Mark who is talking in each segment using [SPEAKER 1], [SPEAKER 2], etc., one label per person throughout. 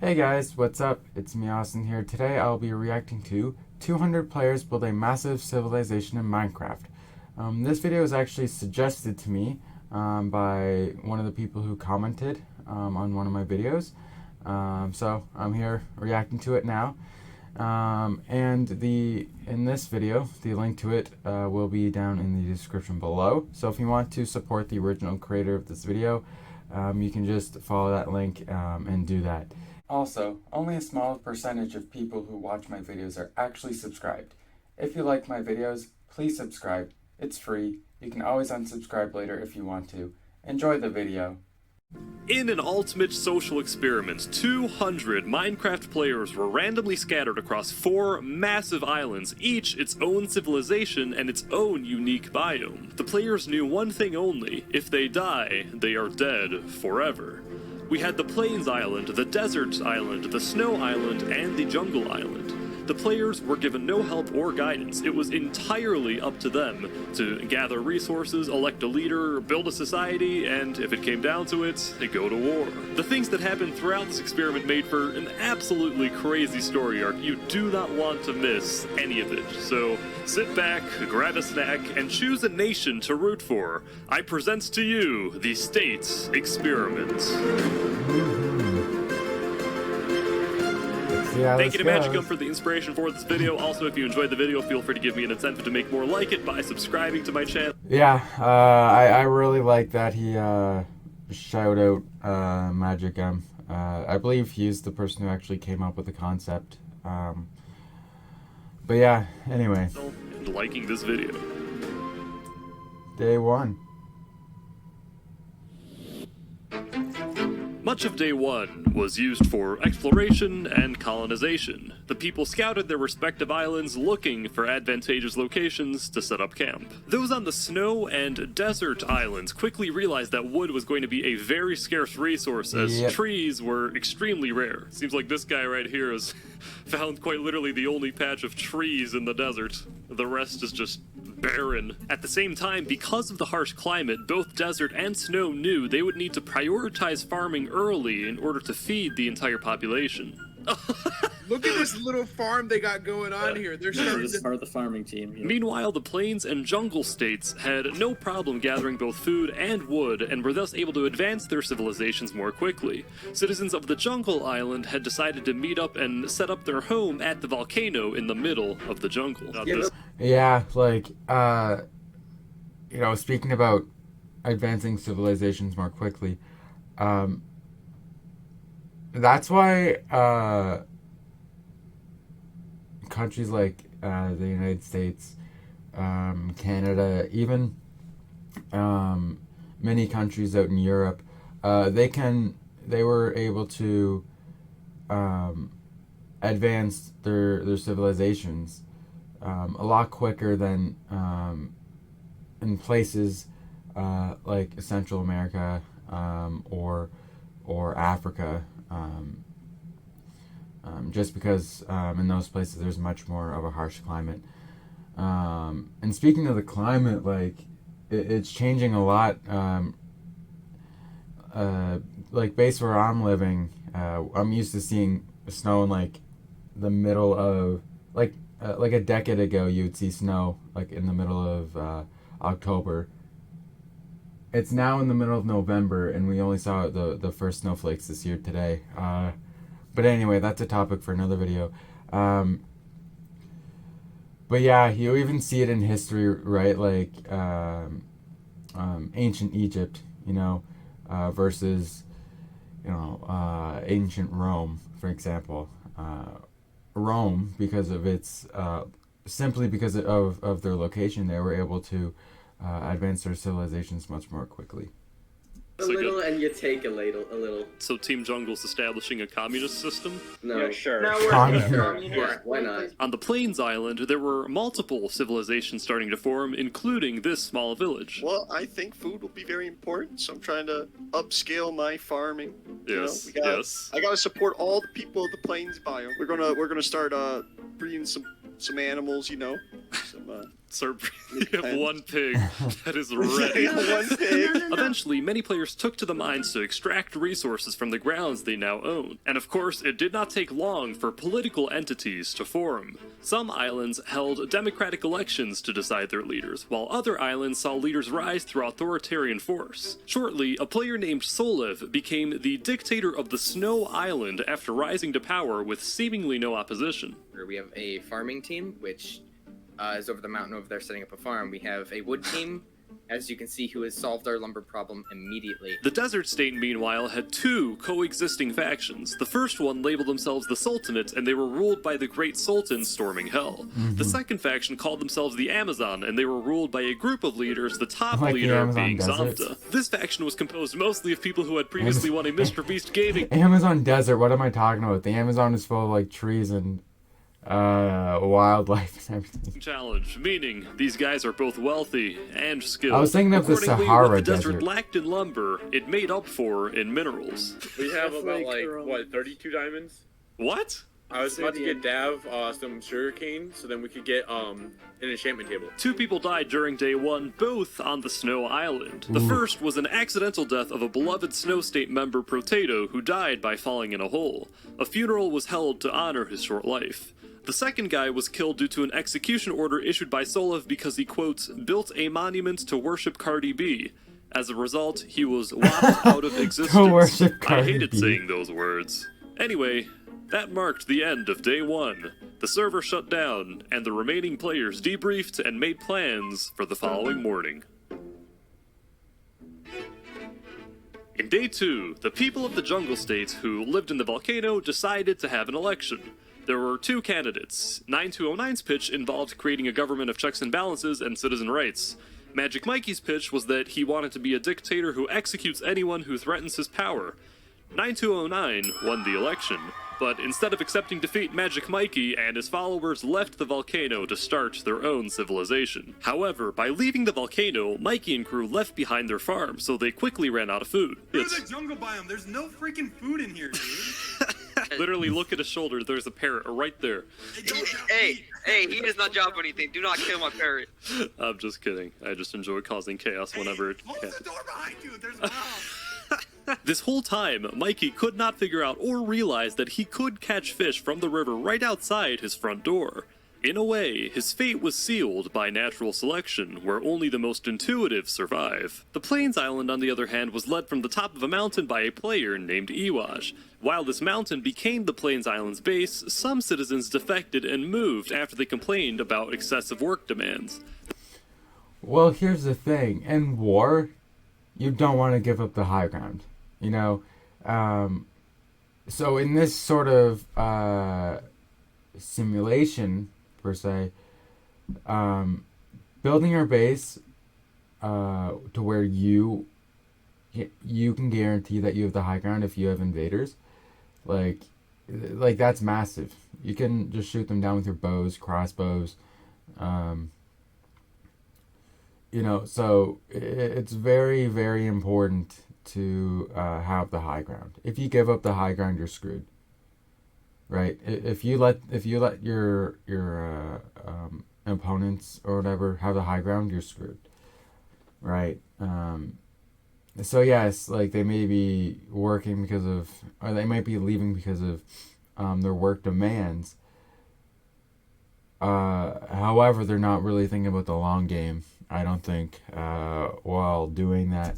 [SPEAKER 1] Hey guys, what's up? It's me, Austin here. Today I'll be reacting to 200 players build a massive civilization in Minecraft. This video was actually suggested to me by one of the people who commented on one of my videos. So I'm here reacting to it now. And in this video, the link to it will be down in the description below. So if you want to support the original creator of this video, you can just follow that link and do that. Also, only a small percentage of people who watch my videos are actually subscribed. If you like my videos, please subscribe. It's free. You can always unsubscribe later if you want to. Enjoy the video.
[SPEAKER 2] In an ultimate social experiment, 200 Minecraft players were randomly scattered across 4 massive islands, each its own civilization and its own unique biome. The players knew one thing only: if they die, they are dead forever. We had the Plains Island, the Desert Island, the Snow Island, and the Jungle Island. The players were given no help or guidance. It was entirely up to them to gather resources, elect a leader, build a society, and if it came down to it, go to war. The things that happened throughout this experiment made for an absolutely crazy story arc. You do not want to miss any of it. So sit back, grab a snack, and choose a nation to root for. I present to you the States Experiment. Thank you to Magicum for the inspiration for this video. Also, if you enjoyed the video, feel free to give me an incentive to make more like it by subscribing to my channel.
[SPEAKER 1] Yeah, I really like that he shout out Magicum. I believe he's the person who actually came up with the concept. But yeah, anyway.
[SPEAKER 2] And liking this video.
[SPEAKER 1] Day 1.
[SPEAKER 2] Much of Day 1 was used for exploration and colonization. The people scouted their respective islands looking for advantageous locations to set up camp. Those on the Snow and Desert Islands quickly realized that wood was going to be a very scarce resource, as trees were extremely rare. Seems like this guy right here has found quite literally the only patch of trees in the desert. The rest is just barren. At the same time, because of the harsh climate, both Desert and Snow knew they would need to prioritize farming early in order to feed the entire population.
[SPEAKER 3] Look at this little farm they got going on here. They're starting
[SPEAKER 4] This is part of the farming team. Yeah.
[SPEAKER 2] Meanwhile, the Plains and Jungle states had no problem gathering both food and wood, and were thus able to advance their civilizations more quickly. Citizens of the Jungle Island had decided to meet up and set up their home at the volcano in the middle of the jungle.
[SPEAKER 1] Yeah, like, speaking about advancing civilizations more quickly, that's why countries like the United States, Canada, even many countries out in Europe, they were able to advance their civilizations a lot quicker than in places like Central America or Africa. Just because in those places there's much more of a harsh climate. And speaking of the climate, like it's changing a lot. Like base where I'm living, I'm used to seeing snow in like the middle of like a decade ago you would see snow like in the middle of October. It's now in the middle of November, and we only saw the first snowflakes this year today. But anyway, that's a topic for another video. But yeah, you even see it in history, right? Like ancient Egypt, versus ancient Rome, for example. Rome, because of its simply because of their location, they were able to advance their civilizations much more quickly.
[SPEAKER 4] A little, and you take a little.
[SPEAKER 2] So Team Jungle's establishing a communist system?
[SPEAKER 4] No.
[SPEAKER 3] Yeah, sure.
[SPEAKER 4] No,
[SPEAKER 1] Communist.
[SPEAKER 4] why not?
[SPEAKER 2] On the Plains Island, there were multiple civilizations starting to form, including this small village.
[SPEAKER 5] Well, I think food will be very important, so I'm trying to upscale my farming.
[SPEAKER 2] Yes,
[SPEAKER 5] yes. I gotta support all the people of the Plains biome. We're gonna start breeding some animals, some
[SPEAKER 2] Start breathing. You have one pig that is ready.
[SPEAKER 5] One pig.
[SPEAKER 2] Eventually, many players took to the mines to extract resources from the grounds they now own. And of course, it did not take long for political entities to form. Some islands held democratic elections to decide their leaders, while other islands saw leaders rise through authoritarian force. Shortly, a player named Solev became the dictator of the Snow Island after rising to power with seemingly no opposition.
[SPEAKER 6] We have a farming team, which is over the mountain over there setting up a farm. We have a wood team, as you can see, who has solved our lumber problem immediately.
[SPEAKER 2] The desert state, meanwhile, had two coexisting factions. The first one labeled themselves the Sultanate, and they were ruled by the Great Sultan storming hell. The second faction called themselves the Amazon, and they were ruled by a group of leaders, the top
[SPEAKER 1] Like the
[SPEAKER 2] leader
[SPEAKER 1] Amazon
[SPEAKER 2] being
[SPEAKER 1] desert?
[SPEAKER 2] Zamta. This faction was composed mostly of people who had previously won a Mr. Beast gaming
[SPEAKER 1] Amazon desert, what am I talking about? The Amazon is full of like trees and wildlife and everything.
[SPEAKER 2] challenge, meaning these guys are both wealthy and skilled.
[SPEAKER 1] I was thinking of the
[SPEAKER 2] Accordingly,
[SPEAKER 1] Sahara
[SPEAKER 2] what the desert
[SPEAKER 1] Desert.
[SPEAKER 2] lacked in lumber, it made up for in minerals.
[SPEAKER 7] We have
[SPEAKER 3] That's
[SPEAKER 7] about
[SPEAKER 3] like,
[SPEAKER 7] like what 32 diamonds.
[SPEAKER 2] What?
[SPEAKER 7] I was about to get Dav some sugarcane, so then we could get an enchantment table.
[SPEAKER 2] Two people died during day one, both on the Snow Island. The first was an accidental death of a beloved Snow State member, Protato, who died by falling in a hole. A funeral was held to honor his short life. The second guy was killed due to an execution order issued by Solev because he, quote, built a monument to worship Cardi B. As a result, he was whopped out of existence.
[SPEAKER 1] worship
[SPEAKER 2] I
[SPEAKER 1] Cardi
[SPEAKER 2] hated
[SPEAKER 1] B.
[SPEAKER 2] saying those words. Anyway, that marked the end of day one. The server shut down, and the remaining players debriefed and made plans for the following morning. In day two, the people of the jungle state who lived in the volcano decided to have an election. There were two candidates. 9209's pitch involved creating a government of checks and balances and citizen rights. Magic Mikey's pitch was that he wanted to be a dictator who executes anyone who threatens his power. 9209 won the election, but instead of accepting defeat, Magic Mikey and his followers left the volcano to start their own civilization. However, by leaving the volcano, Mikey and crew left behind their farm, so they quickly ran out of food.
[SPEAKER 8] Through the jungle biome, there's no freaking food in here, dude.
[SPEAKER 2] Literally, look at his shoulder, there's a parrot right there.
[SPEAKER 9] Hey, he does not drop anything. Do not kill my parrot.
[SPEAKER 2] I'm just kidding. I just enjoy causing chaos whenever it
[SPEAKER 8] Close
[SPEAKER 2] can.
[SPEAKER 8] the door behind you. There's mobs.
[SPEAKER 2] This whole time, Mikey could not figure out or realize that he could catch fish from the river right outside his front door. In a way, his fate was sealed by natural selection, where only the most intuitive survive. The Plains Island, on the other hand, was led from the top of a mountain by a player named Iwaj. While this mountain became the Plains Island's base, some citizens defected and moved after they complained about excessive work demands.
[SPEAKER 1] Well, here's the thing. In war, you don't want to give up the high ground. You know? So in this sort of simulation, per se, building your base to where you can guarantee that you have the high ground if you have invaders, like that's massive. You can just shoot them down with your bows, crossbows, you know. So it's very, very important to have the high ground. If you give up the high ground, you're screwed. Right? If you let your opponents or whatever have the high ground, you're screwed. Right? So yes, like they may be working because of, or they might be leaving because of their work demands. However, they're not really thinking about the long game, I don't think, while doing that.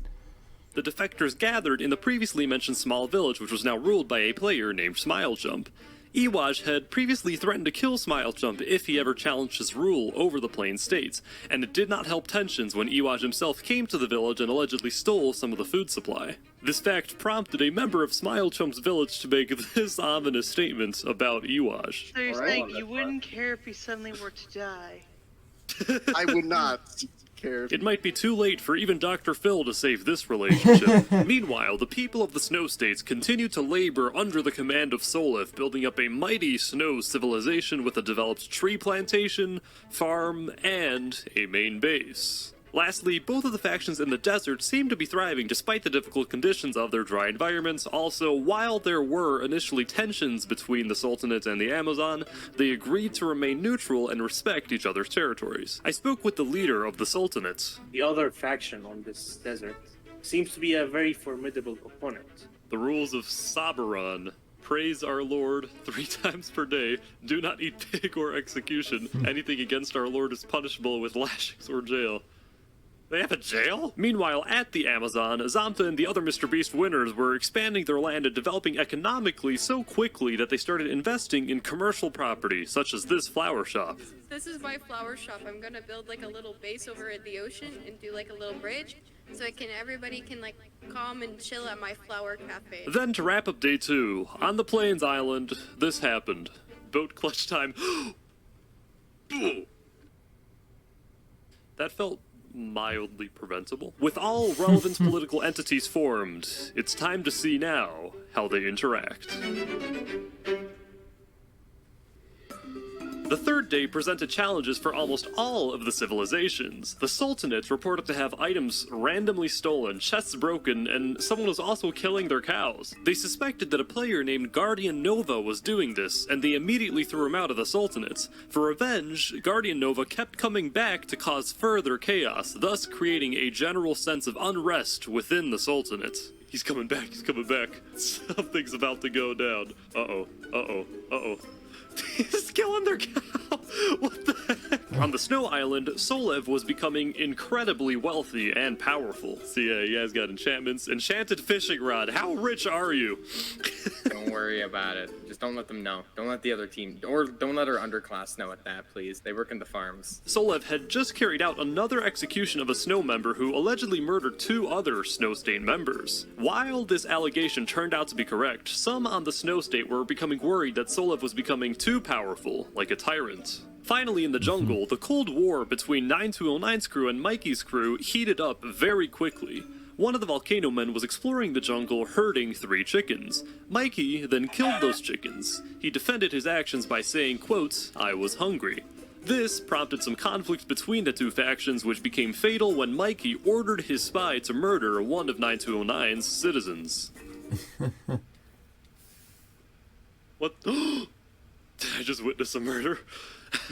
[SPEAKER 2] The defectors gathered in the previously mentioned small village, which was now ruled by a player named Smilejump. Iwaj had previously threatened to kill Smilejump if he ever challenged his rule over the Plains States, and it did not help tensions when Iwaj himself came to the village and allegedly stole some of the food supply. This fact prompted a member of Smilechump's village to make this ominous statement about Iwaj.
[SPEAKER 9] So you're saying you wouldn't care if he suddenly were to die?
[SPEAKER 5] I would not care.
[SPEAKER 2] It might be too late for even Dr. Phil to save this relationship. Meanwhile, the people of the Snow States continue to labor under the command of Solith, building up a mighty snow civilization with a developed tree plantation, farm, and a main base. Lastly, both of the factions in the desert seem to be thriving despite the difficult conditions of their dry environments. Also, while there were initially tensions between the Sultanate and the Amazon, they agreed to remain neutral and respect each other's territories. I spoke with the leader of the Sultanate.
[SPEAKER 10] The other faction on this desert seems to be a very formidable opponent.
[SPEAKER 2] The rules of Sabaron. Praise our Lord 3 times per day. Do not eat pig or execution. Anything against our Lord is punishable with lashings or jail. They have a jail? Meanwhile, at the Amazon, Zamta and the other Mr. Beast winners were expanding their land and developing economically so quickly that they started investing in commercial property, such as this flower shop.
[SPEAKER 11] This is my flower shop. I'm gonna build like a little base over at the ocean and do like a little bridge, so everybody can like come and chill at my flower cafe.
[SPEAKER 2] Then to wrap up day 2, on the Plains Island, this happened. Boat clutch time. That felt mildly preventable. With all relevant political entities formed, it's time to see now how they interact. The third day presented challenges for almost all of the civilizations. The Sultanate reported to have items randomly stolen, chests broken, and someone was also killing their cows. They suspected that a player named Guardian Nova was doing this, and they immediately threw him out of the Sultanate. For revenge, Guardian Nova kept coming back to cause further chaos, thus creating a general sense of unrest within the Sultanate. He's coming back, he's coming back. Something's about to go down. Uh-oh, uh-oh, uh-oh. He's killing their cow! What the heck? On the Snow Island, Solev was becoming incredibly wealthy and powerful. See, you guys got enchantments. Enchanted fishing rod. How rich are you?
[SPEAKER 6] Don't worry about it. Just don't let them know. Don't let the other team, or don't let our underclass know at that, please. They work in the farms.
[SPEAKER 2] Solev had just carried out another execution of a Snow member who allegedly murdered 2 other Snow State members. While this allegation turned out to be correct, some on the Snow State were becoming worried that Solev was becoming too powerful, like a tyrant. Finally, in the jungle, the Cold War between 9209's crew and Mikey's crew heated up very quickly. One of the volcano men was exploring the jungle herding 3 chickens. Mikey then killed those chickens. He defended his actions by saying, quote, "I was hungry." This prompted some conflict between the 2 factions, which became fatal when Mikey ordered his spy to murder one of 9209's citizens. What? Did I just witness a murder?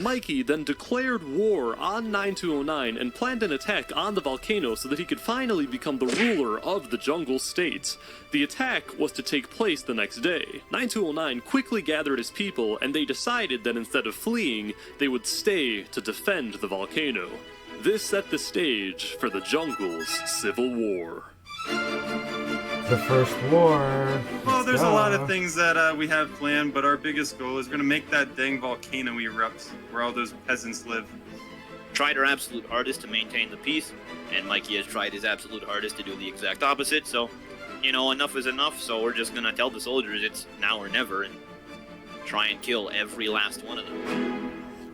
[SPEAKER 2] Mikey then declared war on 9209 and planned an attack on the volcano so that he could finally become the ruler of the jungle state. The attack was to take place the next day. 9209 quickly gathered his people, and they decided that instead of fleeing, they would stay to defend the volcano. This set the stage for the jungle's civil war.
[SPEAKER 1] The first war.
[SPEAKER 8] Well, there's a lot of things that we have planned, but our biggest goal is going to make that dang volcano erupt where all those peasants live.
[SPEAKER 12] Tried our absolute hardest to maintain the peace, and Mikey has tried his absolute hardest to do the exact opposite, so, you know, enough is enough, so we're just going to tell the soldiers it's now or never and try and kill every last one of them.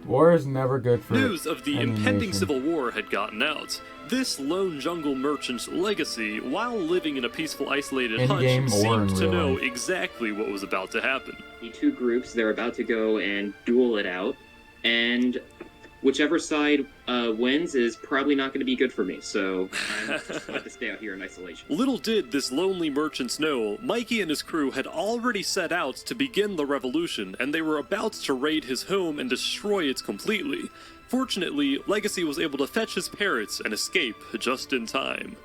[SPEAKER 1] War is never good for
[SPEAKER 2] News of the impending
[SPEAKER 1] nation.
[SPEAKER 2] civil war had gotten out. This lone jungle merchant's legacy, while living in a peaceful, isolated
[SPEAKER 1] In-game
[SPEAKER 2] hutch,
[SPEAKER 1] or
[SPEAKER 2] seemed
[SPEAKER 1] in
[SPEAKER 2] to
[SPEAKER 1] real
[SPEAKER 2] know
[SPEAKER 1] life.
[SPEAKER 2] exactly what was about to happen.
[SPEAKER 13] The 2 groups, they're about to go and duel it out, and whichever side wins is probably not going to be good for me, so I'm just glad to stay out here in isolation.
[SPEAKER 2] Little did this lonely merchant know, Mikey and his crew had already set out to begin the revolution, and they were about to raid his home and destroy it completely. Fortunately, Legacy was able to fetch his parrots and escape just in time.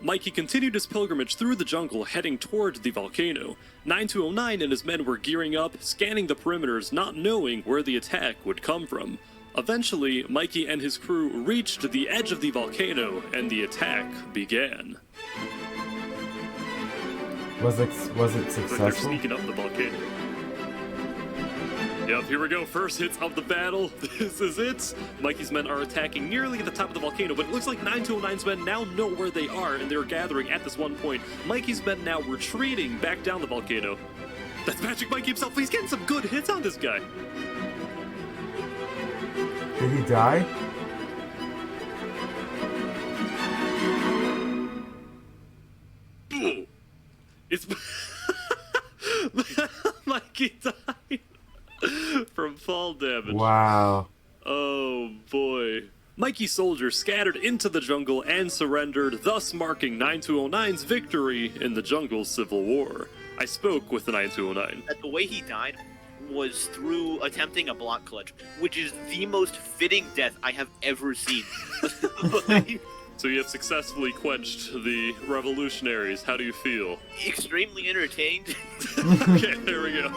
[SPEAKER 2] Mikey continued his pilgrimage through the jungle, heading towards the volcano. 9209 and his men were gearing up, scanning the perimeters, not knowing where the attack would come from. Eventually, Mikey and his crew reached the edge of the volcano, and the attack began.
[SPEAKER 1] Was it
[SPEAKER 2] Looks like they're
[SPEAKER 1] successful?
[SPEAKER 2] sneaking up the volcano. Yep, here we go. First hits of the battle. This is it. Mikey's men are attacking nearly at the top of the volcano, but it looks like 9209's men now know where they are, and they're gathering at this one point. Mikey's men now retreating back down the volcano. That's Magic Mikey himself. He's getting some good hits on this guy.
[SPEAKER 1] Did he die?
[SPEAKER 2] Boom. It's Mikey died from fall damage.
[SPEAKER 1] Wow.
[SPEAKER 2] Oh boy. Mikey's soldiers scattered into the jungle and surrendered, thus marking 9209's victory in the jungle's civil war. I spoke with the 9209.
[SPEAKER 12] That the way he died was through attempting a block clutch, which is the most fitting death I have ever seen.
[SPEAKER 2] So you have successfully quenched the revolutionaries. How do you feel?
[SPEAKER 12] Extremely entertained.
[SPEAKER 2] Okay, there we go.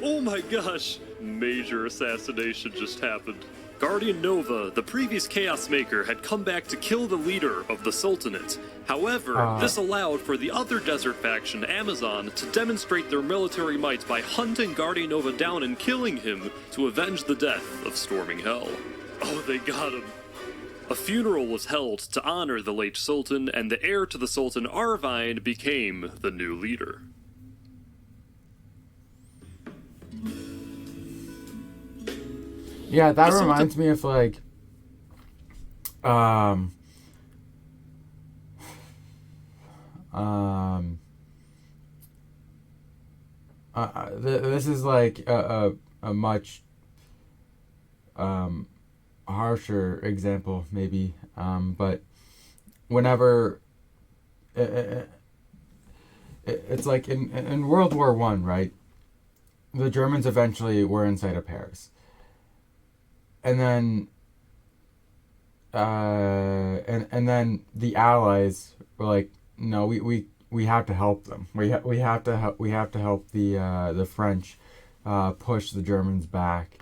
[SPEAKER 2] Oh my gosh! Major assassination just happened. Guardian Nova, the previous Chaos Maker, had come back to kill the leader of the Sultanate. However, this allowed for the other desert faction, Amazon, to demonstrate their military might by hunting Guardian Nova down and killing him to avenge the death of Storming Hell. Oh, they got him. A funeral was held to honor the late Sultan, and the heir to the Sultan, Arvine, became the new leader.
[SPEAKER 1] Yeah, that reminds me of like this is like a much harsher example maybe, but whenever it's like in World War I, right? The Germans eventually were inside of Paris. And then, and then the Allies were like, no, we have to help them. We have to help the French, push the Germans back.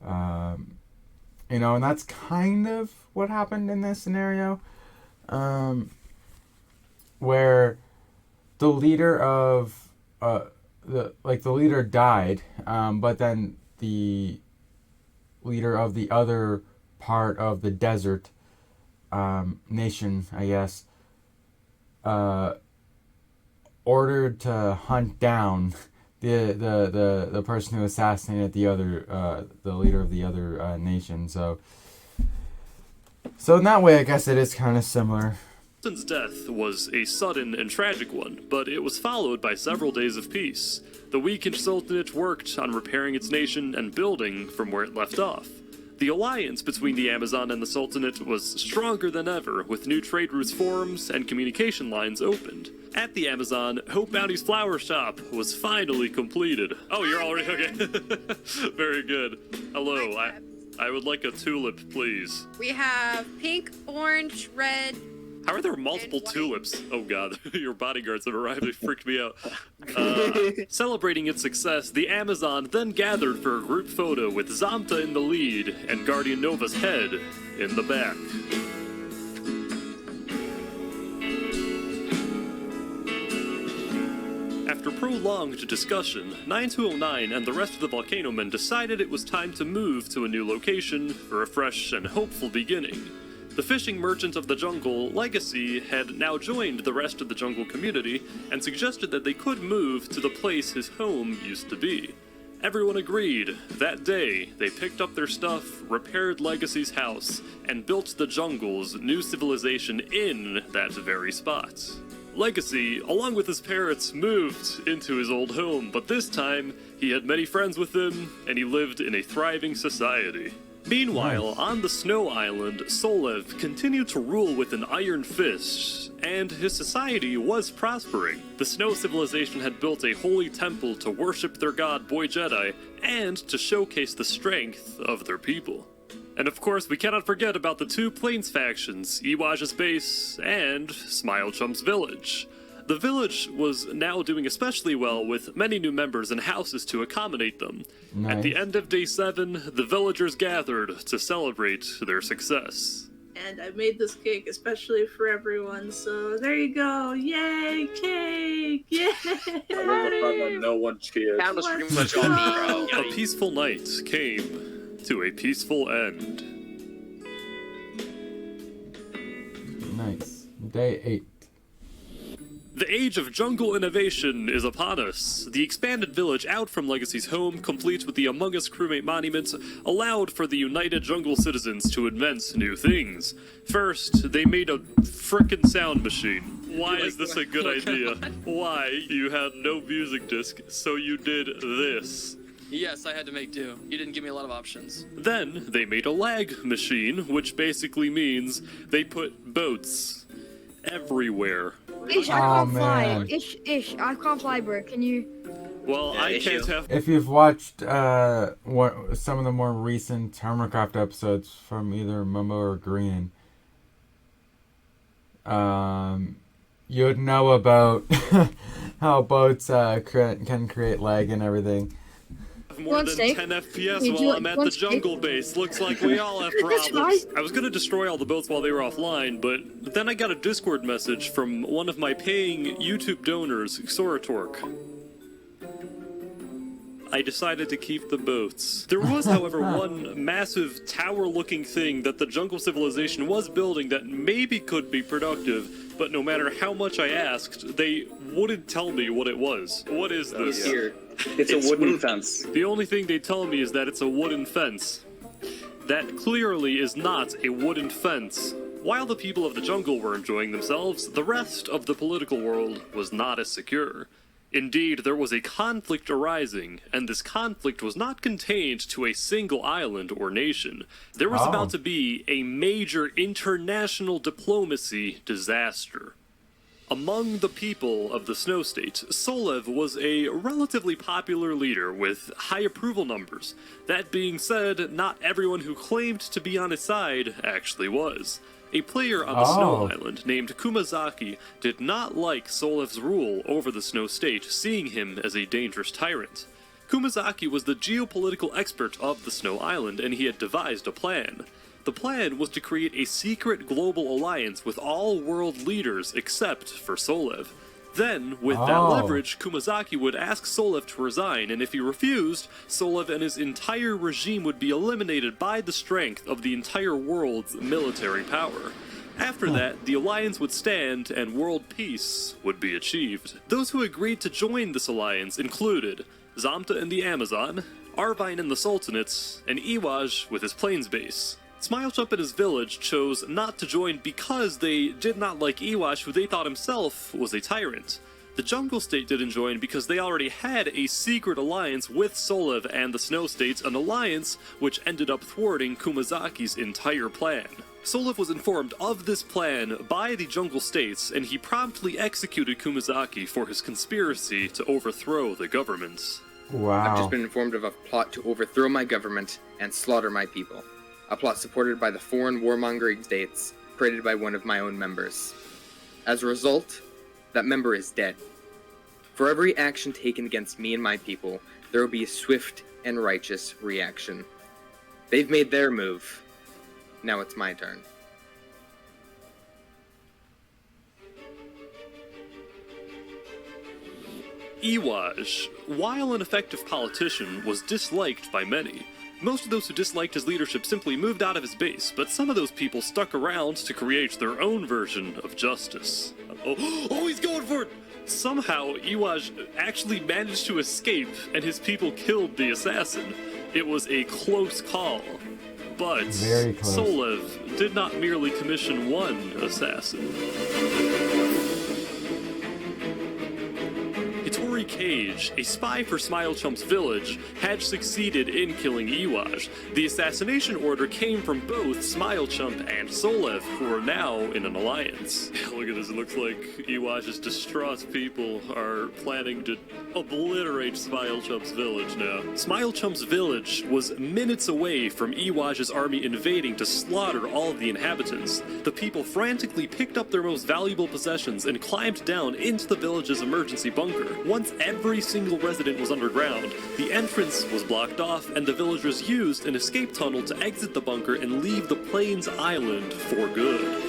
[SPEAKER 1] You know, and that's kind of what happened in this scenario, where the leader of the leader died, but then the leader of the other part of the desert nation, I guess, ordered to hunt down the person who assassinated the leader of the other nation. So in that way, I guess it is kind of similar.
[SPEAKER 2] Sultan's death was a sudden and tragic one, but it was followed by several days of peace. The weakened Sultanate worked on repairing its nation and building from where it left off. The alliance between the Amazon and the Sultanate was stronger than ever, with new trade routes formed and communication lines opened. At the Amazon, Hope Bounty's flower shop was finally completed. Oh, you're already okay. Very good. Hello, I would like a tulip, please.
[SPEAKER 11] We have pink, orange, red.
[SPEAKER 2] How are there multiple tulips? Oh god, your bodyguards have arrived, they freaked me out. Celebrating its success, the Amazon then gathered for a group photo with Zamta in the lead and Guardian Nova's head in the back. After prolonged discussion, 9209 and the rest of the Volcano Men decided it was time to move to a new location for a fresh and hopeful beginning. The fishing merchant of the jungle, Legacy, had now joined the rest of the jungle community and suggested that they could move to the place his home used to be. Everyone agreed. That day, they picked up their stuff, repaired Legacy's house, and built the jungle's new civilization in that very spot. Legacy, along with his parents, moved into his old home, but this time, he had many friends with him, and he lived in a thriving society. Meanwhile, on the Snow Island, Solev continued to rule with an iron fist, and his society was prospering. The Snow Civilization had built a holy temple to worship their god Boy Jedi, and to showcase the strength of their people. And of course, we cannot forget about the two Plains factions, Iwaj's Base and Smile Chump's Village. The village was now doing especially well with many new members and houses to accommodate them.
[SPEAKER 1] Nice.
[SPEAKER 2] At the end of day 7, the villagers gathered to celebrate their success.
[SPEAKER 14] And I made this cake especially for everyone, so there you go. Yay, cake! Yay!
[SPEAKER 7] I love the fact that no one cheered.
[SPEAKER 6] That was pretty much on me, bro.
[SPEAKER 2] A peaceful night came to a peaceful end.
[SPEAKER 1] Nice. Day 8.
[SPEAKER 2] The age of jungle innovation is upon us. The expanded village out from Legacy's home, complete with the Among Us crewmate monument, allowed for the united jungle citizens to invent new things. First, they made a frickin' sound machine. Why is this a good idea? Why? You had no music disc, so you did this.
[SPEAKER 15] Yes, I had to make do. You didn't give me a lot of options.
[SPEAKER 2] Then, they made a lag machine, which basically means they put boats everywhere.
[SPEAKER 16] Ish, I can't fly. Ish, I can't fly, bro. Can you?
[SPEAKER 2] Well, I can't have.
[SPEAKER 1] If you've watched some of the more recent Hermitcraft episodes from either Momo or Green, you'd know about how boats can create lag and everything.
[SPEAKER 2] More than 10 FPS while I'm at the jungle base. Looks like we all have problems. I was gonna destroy all the boats while they were offline, but then I got a Discord message from one of my paying YouTube donors, Soratork. I decided to keep the boats. There was, however, one massive tower-looking thing that the jungle civilization was building that maybe could be productive, but no matter how much I asked, they wouldn't tell me what it was. What is this?
[SPEAKER 4] It's a wooden fence.
[SPEAKER 2] The only thing they tell me is that it's a wooden fence. That clearly is not a wooden fence. While the people of the jungle were enjoying themselves, the rest of the political world was not as secure. Indeed, there was a conflict arising, and this conflict was not contained to a single island or nation. There was about to be a major international diplomacy disaster. Among the people of the Snow State, Solev was a relatively popular leader with high approval numbers. That being said, not everyone who claimed to be on his side actually was. A player on the Snow Island named Kumazaki did not like Solev's rule over the Snow State, seeing him as a dangerous tyrant. Kumazaki was the geopolitical expert of the Snow Island, and he had devised a plan. The plan was to create a secret global alliance with all world leaders except for Solev. Then, with that leverage, Kumazaki would ask Solev to resign, and if he refused, Solev and his entire regime would be eliminated by the strength of the entire world's military power. After that, the alliance would stand and world peace would be achieved. Those who agreed to join this alliance included Zamta and the Amazon, Arvine and the Sultanates, and Iwaj with his plains base. Smilechump and his village chose not to join because they did not like Iwash, who they thought himself was a tyrant. The Jungle State didn't join because they already had a secret alliance with Solev and the Snow States, an alliance which ended up thwarting Kumazaki's entire plan. Solev was informed of this plan by the Jungle States, and he promptly executed Kumazaki for his conspiracy to overthrow the government.
[SPEAKER 1] Wow.
[SPEAKER 6] I've just been informed of a plot to overthrow my government and slaughter my people. A plot supported by the foreign warmongering states, created by one of my own members. As a result, that member is dead. For every action taken against me and my people, there will be a swift and righteous reaction. They've made their move. Now it's my turn.
[SPEAKER 2] Iwaj, while an effective politician, was disliked by many. Most of those who disliked his leadership simply moved out of his base, but some of those people stuck around to create their own version of justice. Oh, he's going for it! Somehow, Iwaj actually managed to escape, and his people killed the assassin. It was a close call. But Solev did not merely commission one assassin. Hitori Cage, a spy for Smilechump's village, had succeeded in killing Iwaj. The assassination order came from both Smilechump and Solev, who are now in an alliance. Look at this, it looks like Iwaj's distraught people are planning to obliterate Smilechump's village now. Smilechump's village was minutes away from Iwaj's army invading to slaughter all of the inhabitants. The people frantically picked up their most valuable possessions and climbed down into the village's emergency bunker. Once every single resident was underground, the entrance was blocked off, and the villagers used an escape tunnel to exit the bunker and leave the Plains Island for good.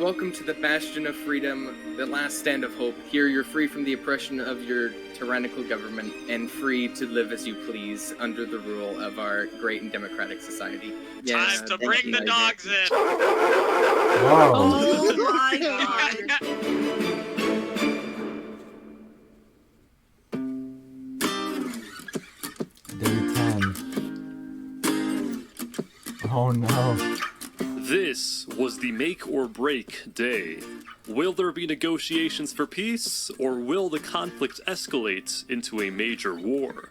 [SPEAKER 6] welcome to the bastion of freedom, the last stand of hope. Here you're free from the oppression of your tyrannical government and free to live as you please under the rule of our great and democratic society.
[SPEAKER 9] Time to bring the dogs in!
[SPEAKER 1] Wow.
[SPEAKER 14] Oh my god.
[SPEAKER 1] Day 10. Oh no.
[SPEAKER 2] This was the make or break day. Will there be negotiations for peace, or will the conflict escalate into a major war?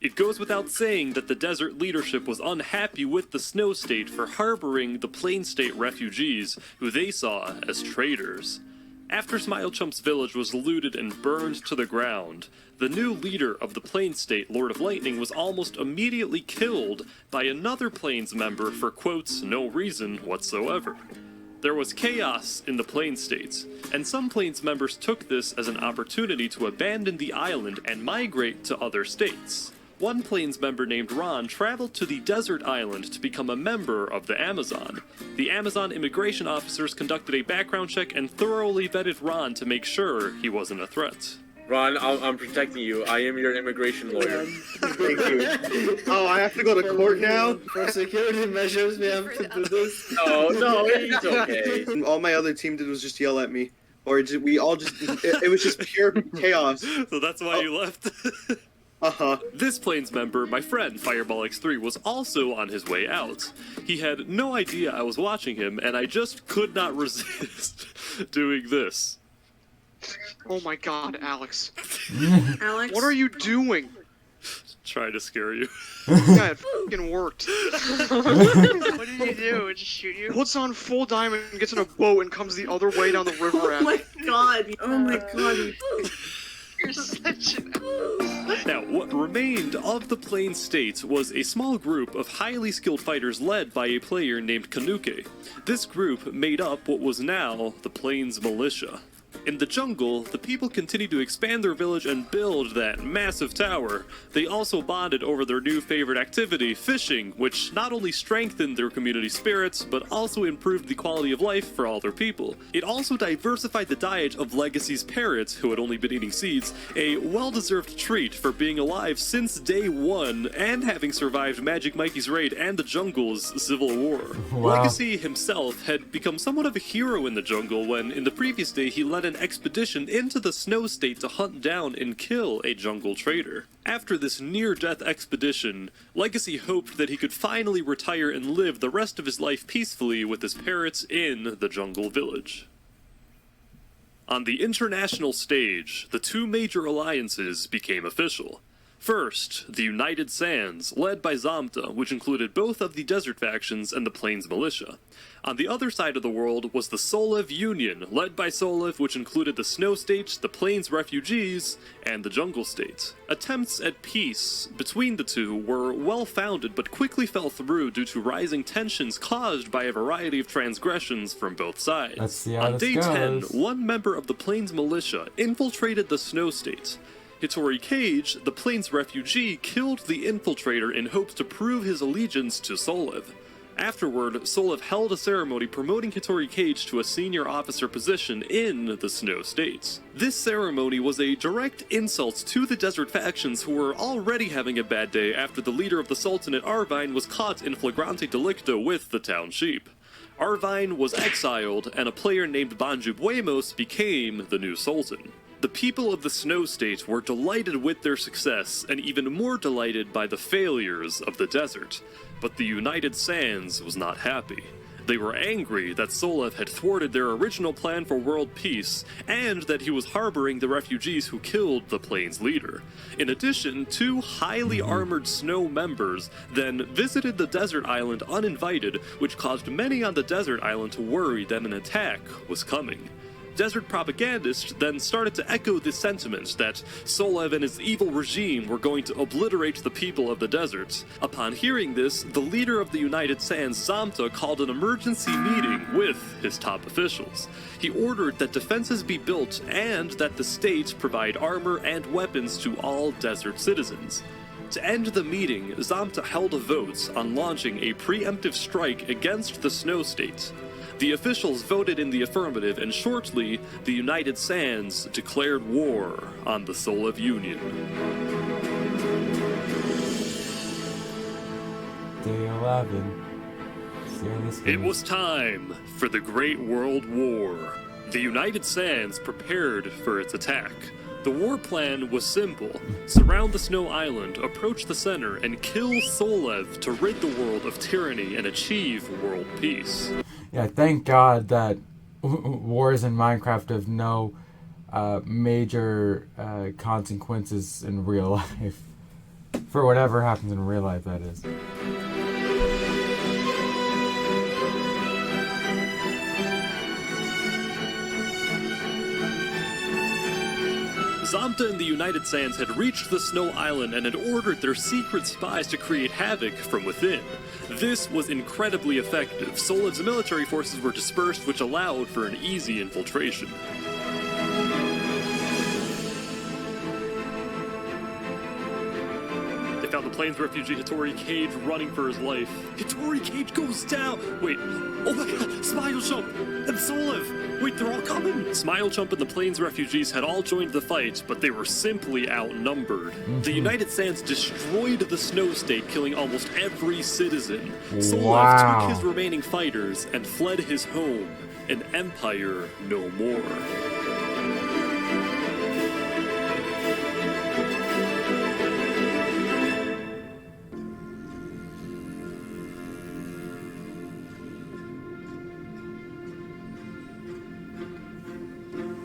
[SPEAKER 2] It goes without saying that the desert leadership was unhappy with the Snow State for harboring the Plain State refugees, who they saw as traitors. After Smilechump's village was looted and burned to the ground, the new leader of the Plain State, Lord of Lightning, was almost immediately killed by another Plains member for, quotes, no reason whatsoever. There was chaos in the Plain States, and some Plains members took this as an opportunity to abandon the island and migrate to other states. One Plains member named Ron traveled to the desert island to become a member of the Amazon. The Amazon immigration officers conducted a background check and thoroughly vetted Ron to make sure he wasn't a threat.
[SPEAKER 7] Ron, I'm protecting you. I am your immigration lawyer.
[SPEAKER 5] Thank you. Oh, I have to go to court now?
[SPEAKER 17] For security measures, we have to do this.
[SPEAKER 7] No, it's okay.
[SPEAKER 5] All my other team did was just yell at me. Or we all just, it was just pure chaos.
[SPEAKER 2] So that's why you left?
[SPEAKER 5] Uh-huh.
[SPEAKER 2] This Plains member, my friend Fireball X3, was also on his way out. He had no idea I was watching him, and I just could not resist doing this.
[SPEAKER 9] Oh my god, Alex.
[SPEAKER 14] Alex?
[SPEAKER 9] What are you doing?
[SPEAKER 2] Trying to scare you.
[SPEAKER 9] Yeah, it fucking worked. What did you do? Just shoot you? Puts on full diamond and gets in a boat and comes the other way down the river.
[SPEAKER 14] Oh my god. Oh my god.
[SPEAKER 9] You're such an...
[SPEAKER 2] Now, what remained of the Plain States was a small group of highly skilled fighters led by a player named Kanuke. This group made up what was now the Plains Militia. In the jungle, the people continued to expand their village and build that massive tower. They also bonded over their new favorite activity, fishing, which not only strengthened their community spirits, but also improved the quality of life for all their people. It also diversified the diet of Legacy's parrots, who had only been eating seeds, a well-deserved treat for being alive since day one and having survived Magic Mikey's raid and the jungle's civil war.
[SPEAKER 1] Wow.
[SPEAKER 2] Legacy himself had become somewhat of a hero in the jungle when, in the previous day, he led an expedition into the Snow State to hunt down and kill a jungle trader. After this near-death expedition, Legacy hoped that he could finally retire and live the rest of his life peacefully with his parrots in the jungle village. On the international stage, the two major alliances became official. First, the United Sands, led by Zamta, which included both of the desert factions and the Plains Militia. On the other side of the world was the Solev Union, led by Solev, which included the Snow States, the Plains Refugees, and the Jungle State. Attempts at peace between the two were well-founded but quickly fell through due to rising tensions caused by a variety of transgressions from both sides.
[SPEAKER 1] Let's see how
[SPEAKER 2] On
[SPEAKER 1] this
[SPEAKER 2] day
[SPEAKER 1] goes.
[SPEAKER 2] 10, one member of the Plains Militia infiltrated the Snow State. Hitori Cage, the Plains refugee, killed the infiltrator in hopes to prove his allegiance to Solev. Afterward, Solev held a ceremony promoting Hitori Cage to a senior officer position in the Snow States. This ceremony was a direct insult to the desert factions who were already having a bad day after the leader of the Sultanate, Arvine, was caught in flagrante delicto with the town sheep. Arvine was exiled, and a player named Banju Buemos became the new Sultan. The people of the Snow State were delighted with their success, and even more delighted by the failures of the desert. But the United Sands was not happy. They were angry that Solev had thwarted their original plan for world peace, and that he was harboring the refugees who killed the Plains leader. In addition, two highly armored snow members then visited the desert island uninvited, which caused many on the desert island to worry that an attack was coming. Desert propagandists then started to echo this sentiment that Solev and his evil regime were going to obliterate the people of the desert. Upon hearing this, the leader of the United Sands, Zamta, called an emergency meeting with his top officials. He ordered that defenses be built and that the state provide armor and weapons to all desert citizens. To end the meeting, Zamta held a vote on launching a preemptive strike against the Snow State. The officials voted in the affirmative, and shortly, the United Sands declared war on the Solev Union.
[SPEAKER 1] Day 11.
[SPEAKER 2] It was time for the Great World War. The United Sands prepared for its attack. The war plan was simple. Surround the Snow Island, approach the center, and kill Solev to rid the world of tyranny and achieve world peace.
[SPEAKER 1] Yeah, thank God that wars in Minecraft have no major consequences in real life. For whatever happens in real life, that is.
[SPEAKER 2] Zamta and the United Sands had reached the Snow Island and had ordered their secret spies to create havoc from within. This was incredibly effective. Solev's military forces were dispersed, which allowed for an easy infiltration. They found the Plains refugee Hitori Cage running for his life. Hitori Cage goes down! Wait, oh my god, Smile Chump and Solev! Wait, they're all coming! Smile Chump and the Plains refugees had all joined the fight, but they were simply outnumbered. The United Sands destroyed the Snow State, killing almost every citizen. Solev took his remaining fighters and fled his home, an empire no more.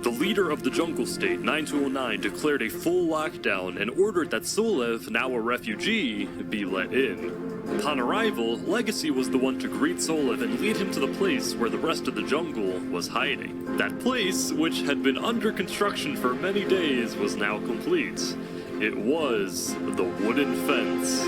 [SPEAKER 2] The leader of the Jungle State, 9209, declared a full lockdown and ordered that Solev, now a refugee, be let in. Upon arrival, Legacy was the one to greet Solev and lead him to the place where the rest of the jungle was hiding. That place, which had been under construction for many days, was now complete. It was the wooden fence.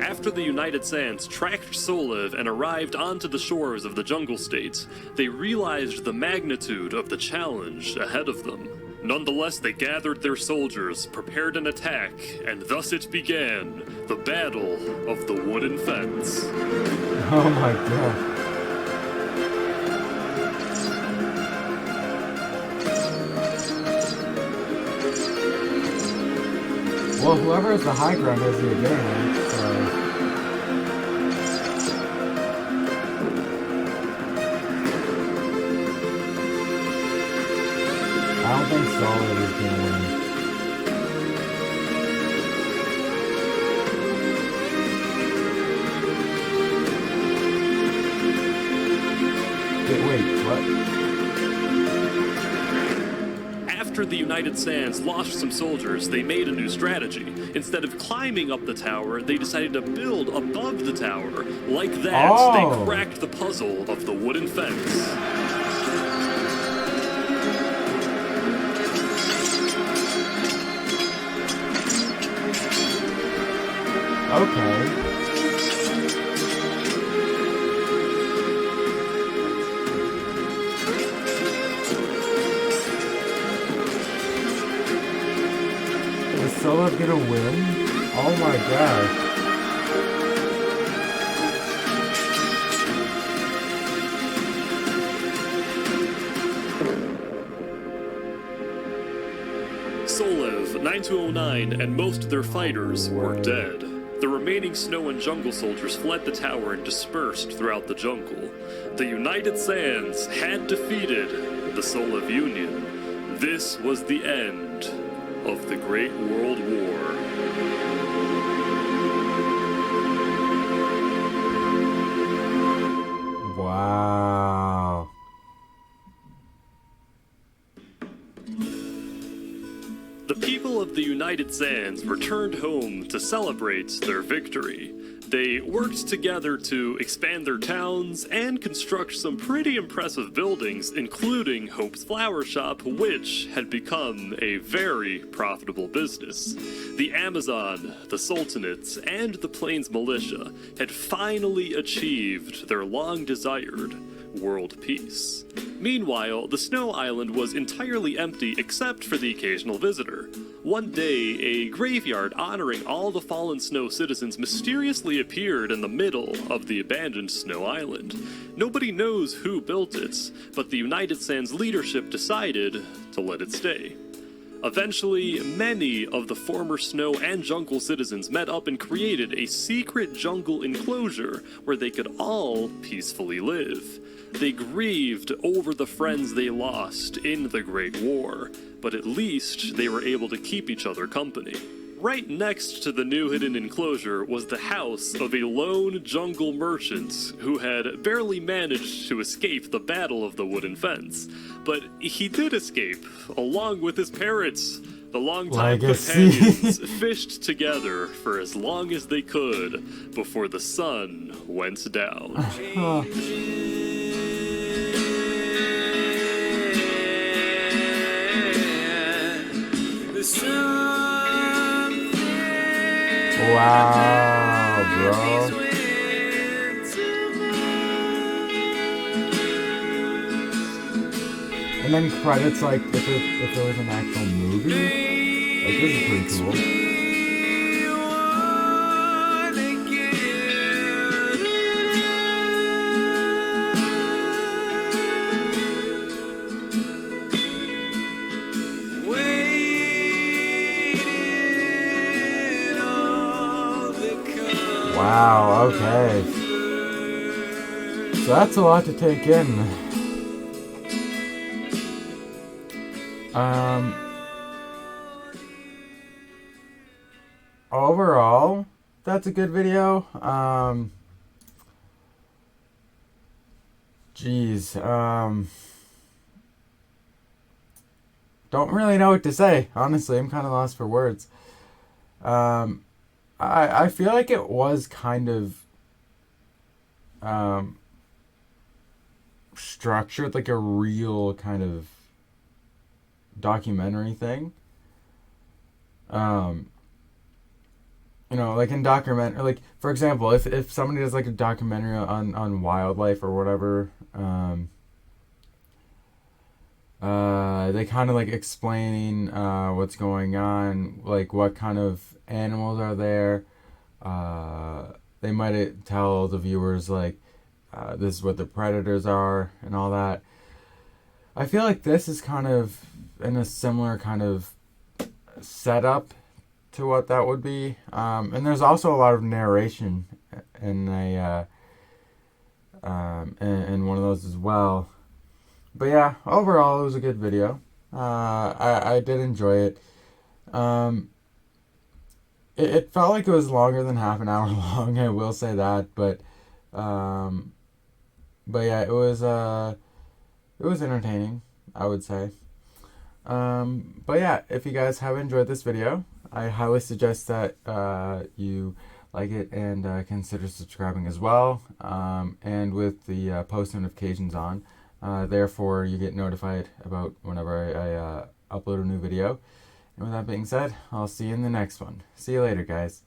[SPEAKER 2] After the United Sands tracked Solev and arrived onto the shores of the Jungle State, they realized the magnitude of the challenge ahead of them. Nonetheless, they gathered their soldiers, prepared an attack, and thus it began, the Battle of the Wooden Fence.
[SPEAKER 1] Oh my god. Well, whoever has the high ground has the advantage, so... I don't think Solid is gonna win. Wait, what?
[SPEAKER 2] After the United Sands lost some soldiers, they made a new strategy. Instead of climbing up the tower, they decided to build above the tower. Like that, they cracked the puzzle of the wooden fence.
[SPEAKER 1] Okay. Is Solev gonna win? Oh my gosh.
[SPEAKER 2] Solev, 9209, and most of their fighters were dead. The remaining snow and jungle soldiers fled the tower and dispersed throughout the jungle. The United Sands had defeated the Solev Union. This was the end of the Great World War.
[SPEAKER 1] Wow.
[SPEAKER 2] The people of the United Sands returned home to celebrate their victory. They worked together to expand their towns and construct some pretty impressive buildings, including Hope's Flower Shop, which had become a very profitable business. The Amazon, the Sultanates, and the Plains Militia had finally achieved their long-desired world peace. Meanwhile, the snow island was entirely empty except for the occasional visitor. One day, a graveyard honoring all the fallen snow citizens mysteriously appeared in the middle of the abandoned snow island. Nobody knows who built it, but the United Sans leadership decided to let it stay. Eventually, many of the former snow and jungle citizens met up and created a secret jungle enclosure where they could all peacefully live. They grieved over the friends they lost in the Great War, but at least they were able to keep each other company. Right next to the new hidden enclosure was the house of a lone jungle merchant who had barely managed to escape the battle of the wooden fence. But he did escape, along with his parents. The longtime companions fished together for as long as they could before the sun went down.
[SPEAKER 1] Wow, bro. And then credits like if it was an actual movie. Like this is pretty cool. Wow, okay. So that's a lot to take in. Overall, that's a good video. Don't really know what to say. Honestly, I'm kind of lost for words. I feel like it was kind of structured like a real kind of documentary thing. You know, like in documentary, like for example, if somebody does like a documentary on wildlife or whatever, they kind of like explaining what's going on, like what kind of animals are there. They might tell the viewers like this is what the predators are and all that. I feel like this is kind of in a similar kind of setup to what that would be. And there's also a lot of narration in one of those as well. But yeah, overall it was a good video. I did enjoy it. It felt like it was longer than half an hour long, I will say that, but yeah, it was entertaining, I would say. But yeah, if you guys have enjoyed this video, I highly suggest that you like it and consider subscribing as well. And with the post notifications on, therefore you get notified about whenever I upload a new video. And with that being said, I'll see you in the next one. See you later, guys.